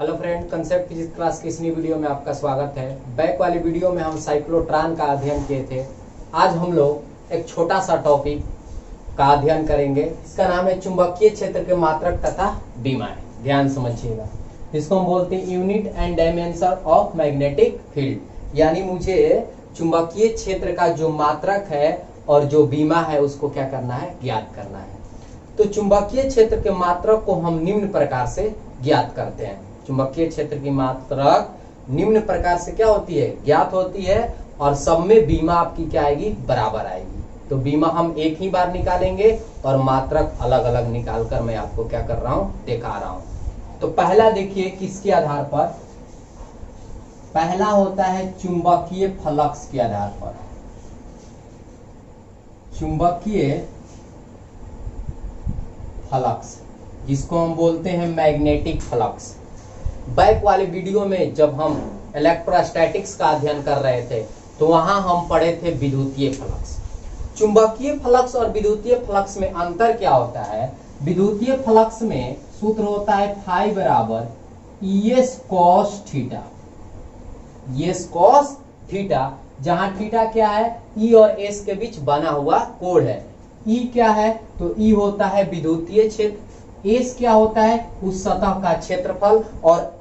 Hello friend, concept physics class की इस नई वीडियो में आपका स्वागत है। बैक वाली वीडियो में हम साइक्लोट्रॉन का अध्ययन किए थे। आज हम लोग एक छोटा सा टॉपिक का अध्ययन करेंगे। इसका नाम है चुंबकीय क्षेत्र के मात्रक तथा विमाएं। ध्यान समझिएगा, इसको हम बोलते हैं unit and dimension of magnetic field. यानी मुझे चुंबकीय क्षेत्र का जो मात्रक है और जो विमा है उसको क्या करना है, ज्ञात करना है। तो चुंबकीय क्षेत्र के मात्रक को हम निम्न प्रकार से ज्ञात करते हैं। चुंबकीय क्षेत्र की मात्रक निम्न प्रकार से क्या होती है, ज्ञात होती है, और सब में बीमा आपकी क्या आएगी, बराबर आएगी। तो बीमा हम एक ही बार निकालेंगे और मात्रक अलग अलग निकालकर मैं आपको क्या कर रहा हूं, दिखा रहा हूं। तो पहला देखिए किसके आधार पर, पहला होता है चुंबकीय फ्लक्स के आधार पर। चुंबकीय फ्लक्स जिसको हम बोलते हैं मैग्नेटिक फ्लक्स। बैक वाले वीडियो में जब हम इलेक्ट्रोस्टैटिक्स का अध्ययन कर रहे थे तो वहां हम पढ़े थे विद्युतीय फ्लक्स। चुंबकीय फ्लक्स और विद्युतीय फ्लक्स में अंतर क्या होता है। विद्युतीय फ्लक्स में सूत्र होता है फाई बराबर ES cos theta. ES cos theta, जहां थीटा क्या है, E और S के बीच बना हुआ कोण है। E क्या है, तो E होता है विद्युतीय क्षेत्र, S क्या होता है, उस सतह का क्षेत्रफल। और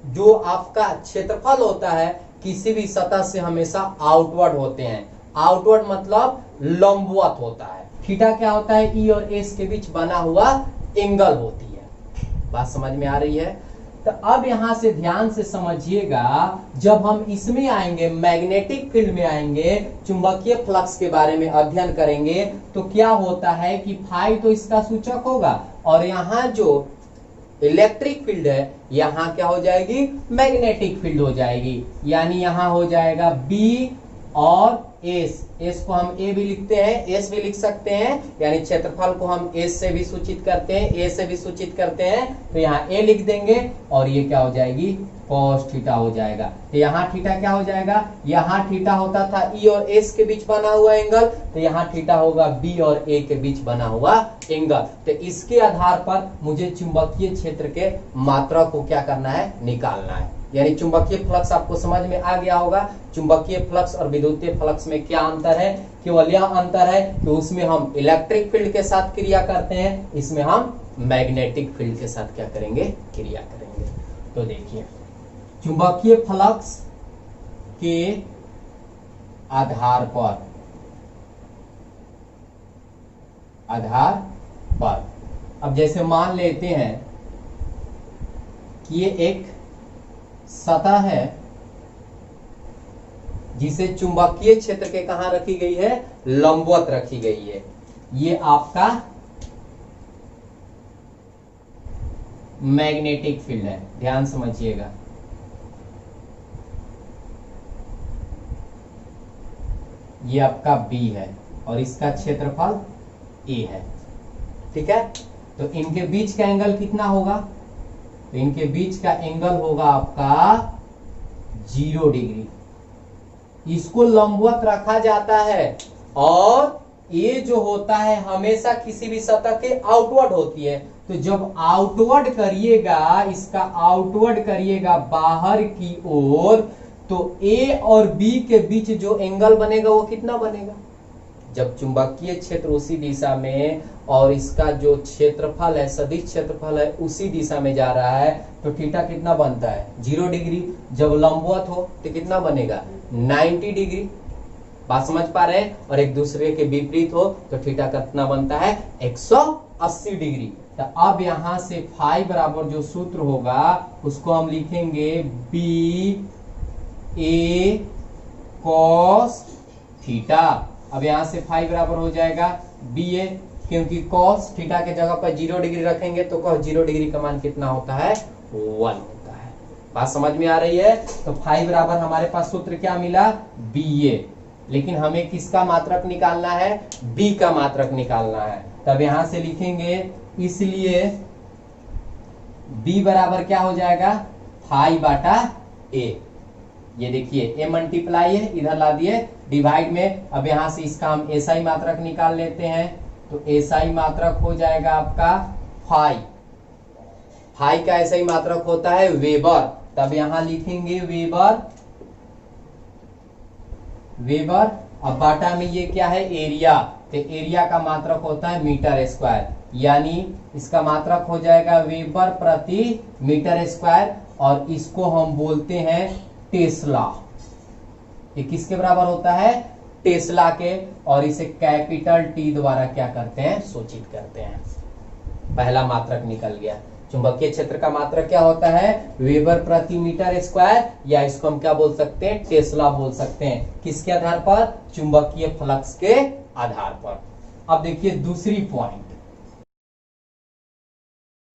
जो आपका क्षेत्रफल होता है किसी भी सतह से हमेशा आउटवर्ड होते हैं। आउटवर्ड मतलब लंबवत होता है। थीटा क्या होता है, E और S के बीच बना हुआ एंगल होती है। बात समझ में आ रही है। तो अब यहां से ध्यान से समझिएगा, जब हम इसमें आएंगे, मैग्नेटिक फील्ड में आएंगे, चुंबकीय फ्लक्स के बारे में अध्ययन करेंगे, तो क्या होता है कि फाई तो इसका सूचक होगा और यहाँ जो इलेक्ट्रिक फील्ड है यहाँ क्या हो जाएगी, मैग्नेटिक फील्ड हो जाएगी। यानी यहाँ हो जाएगा B और S को हम A भी लिखते हैं, S भी लिख सकते हैं। यानी क्षेत्रफल को हम S से भी सूचित करते हैं, A से भी सूचित करते हैं। तो यहाँ A लिख देंगे और ये क्या हो जाएगी, cos थीटा हो जाएगा। तो यहाँ थीटा क्या हो जाएगा, यहाँ थीटा होता था E और S के बीच बना हुआ एंगल, तो यहाँ थीटा होगा B और A के बीच बना हुआ एंगल। तो इसके आधार पर मुझे चुंबकीय क्षेत्र के मात्रा को क्या करना है, निकालना है। यानी चुंबकीय फ्लक्स आपको समझ में आ गया होगा। चुंबकीय फ्लक्स और विद्युतीय फ्लक्स में क्या अंतर है, केवल यह अंतर है कि उसमें हम इलेक्ट्रिक फील्ड के साथ क्रिया करते हैं, इसमें हम मैग्नेटिक फील्ड के साथ क्या करेंगे, क्रिया करेंगे। तो देखिए, चुंबकीय फ्लक्स के आधार पर अब जैसे मान लेते हैं कि ये एक सतह है जिसे चुंबकीय क्षेत्र के कहां रखी गई है, लंबवत रखी गई है। ये आपका मैग्नेटिक फील्ड है, ध्यान समझिएगा। ये आपका B है और इसका क्षेत्रफल A है, ठीक है। तो इनके बीच का एंगल कितना होगा, तो इनके बीच का एंगल होगा आपका 0 डिग्री। इसको लंबवत रखा जाता है और ये जो होता है हमेशा किसी भी सतह के आउटवर्ड होती है। तो जब आउटवर्ड करिएगा, इसका आउटवर्ड करिएगा बाहर की ओर, तो A और B के बीच जो एंगल बनेगा वो कितना बनेगा, जब चुंबकीय क्षेत्र उसी दिशा में और इसका जो क्षेत्रफल है, सदिश क्षेत्रफल है, उसी दिशा में जा रहा है, तो थीटा कितना बनता है, 0 डिग्री। जब लंबवत हो तो कितना बनेगा, 90 डिग्री। बात समझ पा रहे हैं। और एक दूसरे के विपरीत हो तो थीटा कितना बनता है, 180 डिग्री। तो अब यहां से फाई बराबर जो सूत्र होगा उसको हम लिखेंगे BA cos थीटा। अब यहां से फाई बराबर हो जाएगा BA, क्योंकि cos थीटा के जगह पर 0 डिग्री रखेंगे तो cos 0 डिग्री का मान कितना होता है, 1 होता है। बात समझ में आ रही है। तो फाई बराबर हमारे पास सूत्र क्या मिला, BA, लेकिन हमें किसका मात्रक निकालना है, B का मात्रक निकालना है। तब यहां से लिखेंगे, इसलिए B बराबर क्या हो जाएगा, फाई बाटा A। ये देखिए A मल्टीप्लाई है, इधर ला दिए डिवाइड में। अब यहां से इसका हम SI मात्रक निकाल लेते हैं, तो SI मात्रक हो जाएगा आपका फाई। फाई का ऐसा ही मात्रक होता है वेबर, तब यहां लिखेंगे वेबर, वेबर। अब बाटा में ये क्या है, एरिया, तो एरिया का मात्रक होता है मीटर स्क्वायर, यानी इसका मात्रक हो जाएगा वेबर प्रति मीटर स्क्वायर, और इसको हम बोलते हैं टेस्ला। ये किसके बराबर होता है, टेस्ला के, और इसे कैपिटल टी द्वारा क्या करते हैं, सूचित करते हैं। पहला मात्रक निकल गया। चुंबकीय क्षेत्र का मात्रक क्या होता है, वेबर प्रति मीटर स्क्वायर, या इसको हम क्या बोल सकते हैं, टेस्ला बोल सकते हैं। किसके आधार पर, चुंबकीय फ्लक्स के आधार पर। अब देखिए दूसरी पॉइंट,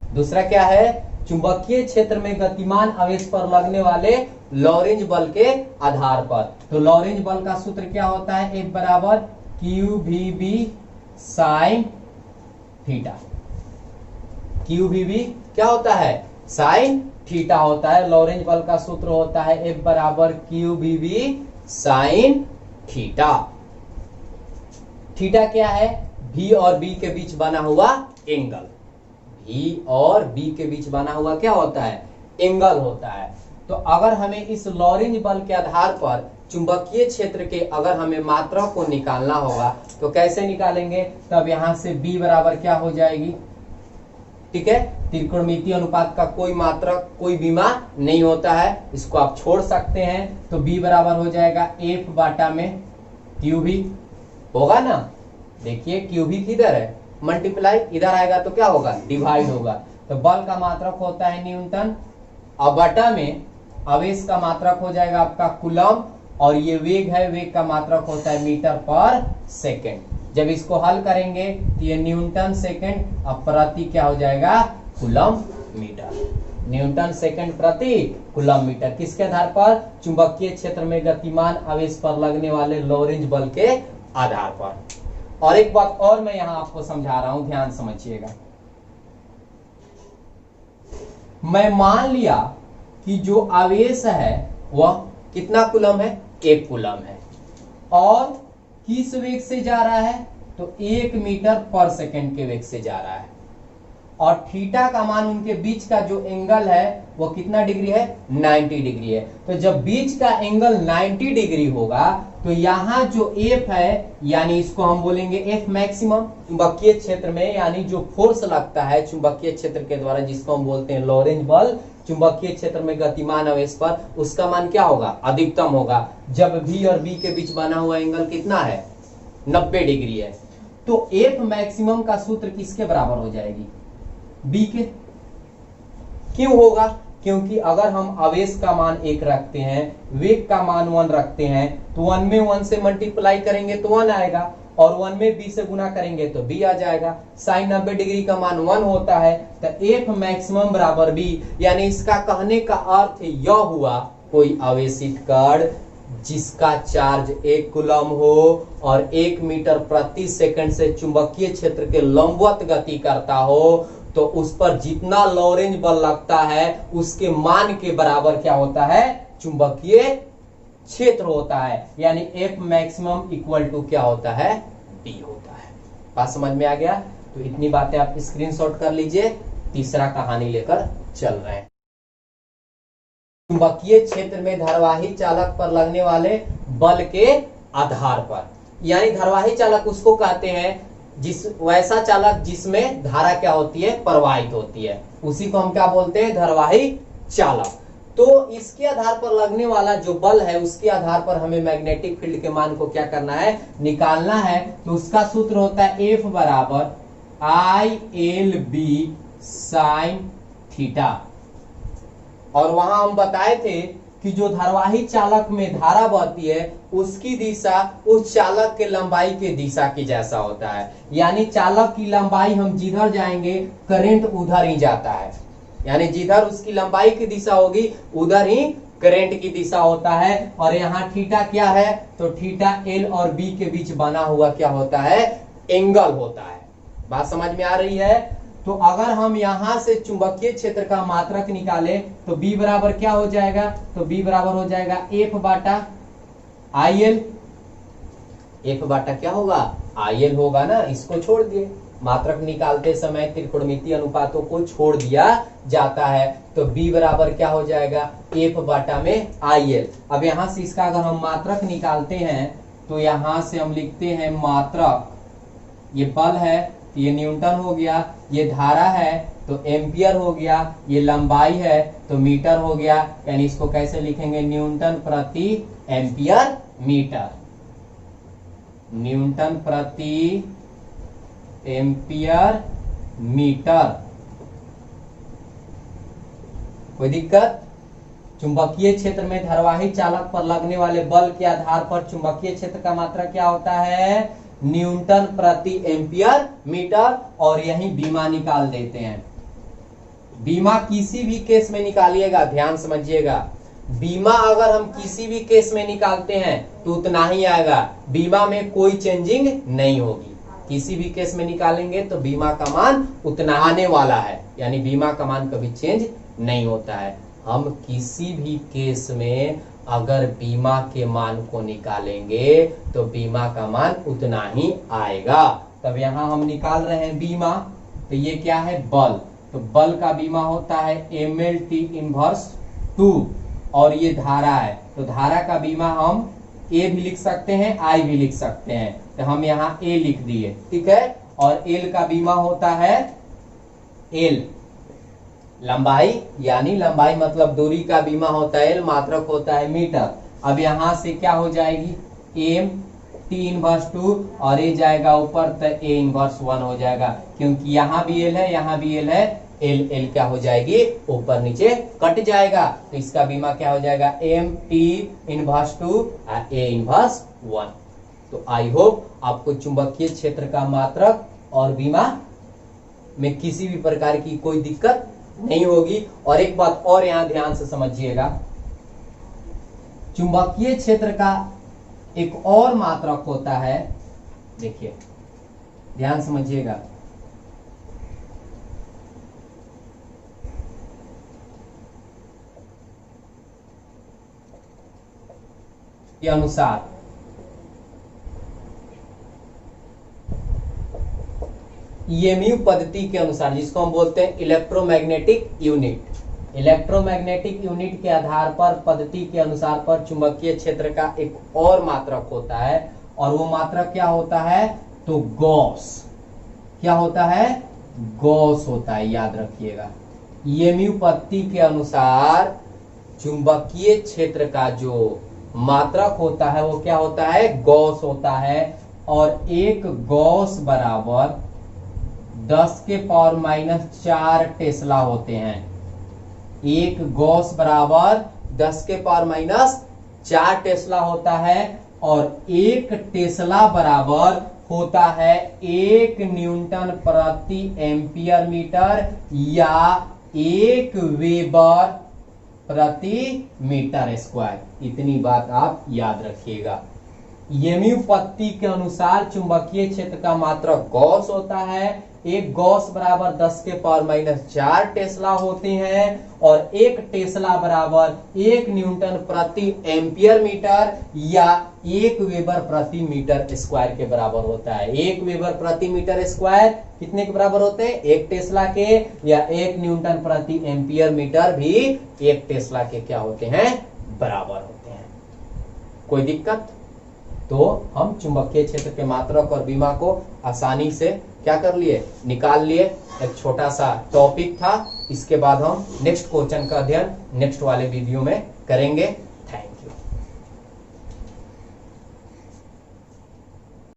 दूसरा क्या है, चुंबकीय क्षेत्र में गतिमान आवेश पर लगने वाले लॉरेंज बल के आधार पर। तो लॉरेंज बल का सूत्र क्या होता है, F बराबर QVB साइन थीटा। QVB क्या होता है, साइन थीटा होता है। लॉरेंज बल का सूत्र होता है F बराबर QVB साइन थीटा। थीटा क्या है, V और B के बीच बना हुआ एंगल, V और B के बीच बना हुआ क्या होता है, एंगल होता है। तो अगर हमें इस लॉरेंज बल के आधार पर चुंबकीय क्षेत्र के अगर हमें मात्रा को निकालना होगा तो कैसे निकालेंगे, तब यहां से B बराबर क्या हो जाएगी, ठीक है, त्रिकोणमितीय अनुपात का कोई मात्रक कोई बीमा नहीं होता है, इसको आप छोड़ सकते हैं। तो B बराबर हो जाएगा F बाटा में QV होगा ना, देखिए QV किधर है, मल्टीप्लाई, इधर आएगा तो क्या होगा, डिवाइड होगा। तो बल का मात्रक होता है न्यूटन, अब बटा में आवेश का मात्रक हो जाएगा आपका कूलम, और ये वेग है, वेग का मात्रक होता है मीटर पर सेकंड। जब इसको हल करेंगे तो ये न्यूटन सेकंड, अब प्रति क्या हो जाएगा, कूलम मीटर। न्यूटन सेकंड प्रति कूलम मीटर, किसके आधार पर, चुंबकीय क्षेत्र में गतिमान आवेश पर लगने वाले लॉरेंज बल के आधार पर। और एक बात और मैं यहां आपको समझा रहा हूं, ध्यान समझिएगा। मैं मान लिया कि जो आवेश है वह कितना कूलम है, 1 कूलम है, और किस वेग से जा रहा है, तो 1 मीटर पर सेकंड के वेग से जा रहा है, और थीटा का मान उनके बीच का जो एंगल है वो कितना डिग्री है, 90 डिग्री है। तो जब बीच का एंगल 90 डिग्री होगा तो यहाँ जो F है, यानी इसको हम बोलेंगे F मैक्सिमम चुंबकीय क्षेत्र में, यानी जो फोर्स लगता है चुंबकीय क्षेत्र के द्वारा, जिसको हम बोलते हैं लॉरेंज बल, चुंबकीय क्षेत्र में गतिमान आवेश पर, उसका मान क्या होगा, अधिकतम होगा, जब V और B के बीच बना हुआ एंगल कितना है, 90 डिग्री है। तो F मैक्सिमम का सूत्र किसके बराबर हो जाएगी, B के। क्यों होगा, क्योंकि अगर हम आवेश का मान 1 रखते हैं, वेग का मान 1 रखते हैं, तो 1 में 1 से मल्टीप्लाई करेंगे तो 1 आएगा, और 1 में B से गुना करेंगे तो B आ जाएगा। साइन 90 डिग्री का मान 1 होता है, तो F मैक्सिमम बराबर B, यानी इसका कहने का अर्थ यह हुआ, कोई आवेशित कण जिसका चार्ज 1 कूलम हो और 1 मीटर प्रति सेकंड से चुंबकीय क्षेत्र के लंबवत गति करता हो, तो उस पर जितना लॉरेंज बल लगता है उसके मान के बराबर क्या होता है, चुंबकीय क्षेत्र होता है, यानी F मैक्सिमम इक्वल टू क्या होता है, B होता है। बात समझ में आ गया, तो इतनी बातें आप स्क्रीनशॉट कर लीजिए। तीसरा कहानी लेकर चल रहे हैं। चुंबकीय क्षेत्र में धारावाही चालक पर लगने वाले बल के आधार पर, यानी धारावाही चालक उसको कहते हैं जिस वैसा चालक जिसमें धारा क्या होती है, प्रवाहित होती है, उसी को हम क्या बोलते हैं, धारावाही चालक। तो इसके आधार पर लगने वाला जो बल है उसके आधार पर हमें मैग्नेटिक फील्ड के मान को क्या करना है, निकालना है। तो उसका सूत्र होता है F बराबर ILB साइन थीटा। और वहां हम बताए थे कि जो धारावाही चालक में धारा बहती है उसकी दिशा उस चालक के लंबाई के दिशा की जैसा होता है, यानी चालक की लंबाई हम जिधर जाएंगे करंट उधर ही जाता है, यानी जिधर उसकी लंबाई की दिशा होगी उधर ही करंट की दिशा होता है। और यहाँ थीटा क्या है, तो थीटा L और B के बीच बना हुआ क्या होता है, एंगल होता है। बात समझ में आ रही है। तो अगर हम यहां से चुंबकीय क्षेत्र का मात्रक निकालें तो B बराबर क्या हो जाएगा, तो B बराबर हो जाएगा F बाटा IL। F बाटा क्या होगा, IL होगा ना, इसको छोड़ दिए। मात्रक निकालते समय त्रिकोणमितीय अनुपातों को छोड़ दिया जाता है। तो B बराबर क्या हो जाएगा, F बटा में IL। अब यहां से इसका अगर हम मात्रक निकालते हैं तो यहां से हम लिखते हैं मात्रक, ये बल है तो ये न्यूटन हो गया, ये धारा है तो एम्पियर हो गया, ये लंबाई है तो मीटर हो गया। यानी इसको कैसे लिखेंगे, न्यूटन प्रति एम्पियर मीटर, न्यूटन प्रति एम्पियर मीटर। कोई दिक्कत? चुंबकीय क्षेत्र में धारावाही चालक पर लगने वाले बल के आधार पर चुंबकीय क्षेत्र का मात्रक क्या होता है, न्यूटन प्रति एम्पियर मीटर। और यही बीमा निकाल देते हैं। बीमा किसी भी केस में निकालिएगा, ध्यान समझिएगा, बीमा अगर हम किसी भी केस में निकालते हैं तो उतना ही आएगा, बीमा में कोई चेंजिंग नहीं होगी। किसी भी केस में निकालेंगे तो बीमा का मान उतना आने वाला है, यानी बीमा का मान कभी चेंज नहीं होता है। हम किसी भी केस में अगर बीमा के मान को निकालेंगे तो बीमा का मान उतना ही आएगा। तब यहां हम निकाल रहे हैं बीमा, तो ये क्या है, बल। तो बल का बीमा होता है MLT इनवर्स 2, और ये धारा है तो धारा का बीमा हम A भी लिख सकते हैं, I भी लिख सकते हैं, तो हम यहाँ A लिख दिए, ठीक है। और L का बीमा होता है L, लंबाई, यानी लंबाई मतलब दूरी का बीमा होता है L, मात्रक होता है मीटर। अब यहां से क्या हो जाएगी, M T इनवर्स 2 और A जाएगा ऊपर तो A इनवर्स 1 हो जाएगा, क्योंकि यहाँ भी L है यहाँ भी L है, L L क्या हो जाएगी, ऊपर नीचे कट जाएगा। तो इसका बीमा क्या हो जाएगा, M T इनवर्स 2 और A इनवर्स 1। तो आई होप आपको चुंबकीय क्षेत्र का मात्रक और बीमा में किसी भी प्रकार की कोई दिक्कत नहीं होगी। और एक बात और यहां ध्यान से समझिएगा, चुंबकीय क्षेत्र का एक और मात्रक होता है, देखिए ध्यान समझिएगा, के अनुसार EMU पद्धति के अनुसार, जिसको हम बोलते हैं इलेक्ट्रोमैग्नेटिक यूनिट, इलेक्ट्रोमैग्नेटिक यूनिट के आधार पर पद्धति के अनुसार पर चुंबकीय क्षेत्र का एक और मात्रक होता है। और वो मात्रक क्या होता है, तो गॉस, क्या होता है, गॉस होता है, याद रखिएगा। EMU पद्धति के अनुसार चुंबकीय क्षेत्र का जो मात्रक होता है वो क्या होता है, गॉस होता है। और एक गॉस बराबर 10⁻⁴ टेस्ला होते हैं। एक गॉस बराबर 10⁻⁴ टेस्ला होता है। और एक टेस्ला बराबर होता है 1 न्यूटन प्रति एम्पियर मीटर या 1 वेबर प्रति मीटर स्क्वायर। इतनी बात आप याद रखिएगा। EMU पद्धति के अनुसार चुंबकीय क्षेत्र का मात्रक गॉस होता है। एक गॉस बराबर 10⁻⁴ टेस्ला होते हैं और एक टेस्ला बराबर 1 न्यूटन प्रति एम्पियर मीटर या 1 वेबर प्रति मीटर स्क्वायर के बराबर होता है। 1 वेबर प्रति मीटर स्क्वायर कितने के बराबर होते हैं, 1 टेस्ला के, या 1 न्यूटन प्रति एम्पियर मीटर भी 1 टेस्ला के क्या होते हैं, बराबर होते हैं। कोई दिक्कत? तो हम चुंबकीय क्षेत्र के मात्रक और बीमा को आसानी से क्या कर लिए, निकाल लिए। एक छोटा सा टॉपिक था, इसके बाद हम नेक्स्ट क्वेश्चन का अध्ययन नेक्स्ट वाले वीडियो में करेंगे। Thank you.